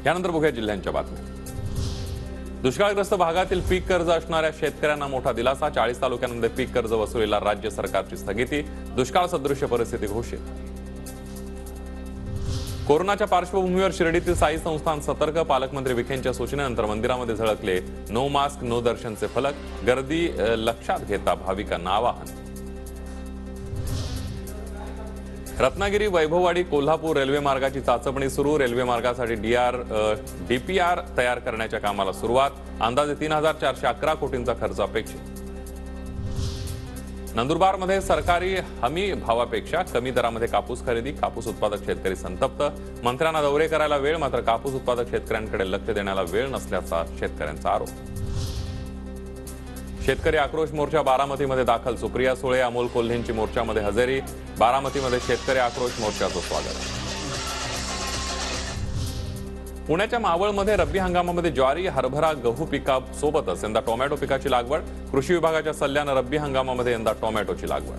यानंतर बघूया जिल्ह्यांच्या बातम्या। दुष्काळग्रस्त भागातील पीक कर्ज असणाऱ्या शेतकऱ्यांना मोठा दिलासा। 40 तालुक्यांमध्ये पीक कर्ज वसुलीला राज्य सरकारची स्थगिती। दुष्काळ सदृश परिस्थिती घोषित। कोरोनाच्या पार्श्वभूमीवर शिर्डीतील साई संस्थान सतर्क। पालकमंत्री विखेंच्या सूचनेनंतर मंदिरामध्ये झळकले नो मास्क नो दर्शनचे फलक। गर्दी लक्षात घेता भाविकांना आवाहन। रत्नागिरी वैभववाडी कोल्हापूर रेल्वे मार्गाची चाचपणी सुरू। रेल्वे मार्गासाठी डीपीआर तयार करण्याच्या कामाला सुरुवात। अंदाजे 3411 कोटींचा खर्च अपेक्षित। नंदुरबारमध्ये सरकारी हमी भावापेक्षा कमी दरामध्ये कापूस खरेदी। कापूस उत्पादक शेतकरी संतप्त। मंत्र्यांना दौरे करायला वेळ, मात्र कापूस उत्पादक शेतकऱ्यांकडे लक्ष देण्याला वेळ नसल्याचा शेतकऱ्यांचा आरोप। शेतकरी आक्रोश मोर्चा बारामतीमध्ये दाखल। सुप्रिया सुळे, अमोल कोल्हेंची मोर्चामध्ये हजेरी। बारामतीमध्ये शेतकरी आक्रोश मोर्चाचं स्वागत। पुण्याच्या मावळमध्ये रब्बी हंगामामध्ये ज्वारी, हरभरा, गहू पिकासोबतच यंदा टोमॅटो पिकाची लागवड। कृषी विभागाच्या सल्ल्यानं रब्बी हंगामामध्ये यंदा टोमॅटोची लागवड।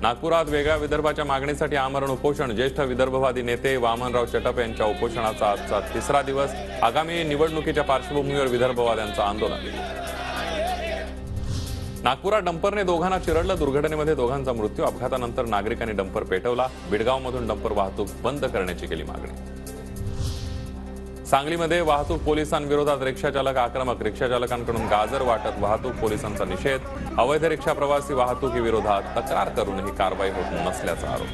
नागपुरात वेगळ्या विदर्भाच्या मागणीसाठी आमरण उपोषण। ज्येष्ठ विदर्भवादी नेते वामनराव चटप यांच्या उपोषणाचा आजचा तिसरा दिवस। आगामी निवडणुकीच्या पार्श्वभूमीवर विदर्भवाद्यांचं आंदोलन। नागपुरात डंपरने दोघांना चिरडलं। दुर्घटनेमध्ये दोघांचा मृत्यू। अपघातानंतर नागरिकांनी डंपर पेटवला। बिडगावमधून डंपर वाहतूक बंद करण्याची केली मागणी। सांगलीमध्ये वाहतूक पोलिसांविरोधात रिक्षाचालक आक्रमक। रिक्षाचालकांकडून गाजर वाटत वाहतूक पोलिसांचा निषेध। अवैध रिक्षा प्रवासी वाहतुकीविरोधात तक्रार करूनही कारवाई होत नसल्याचा आरोप।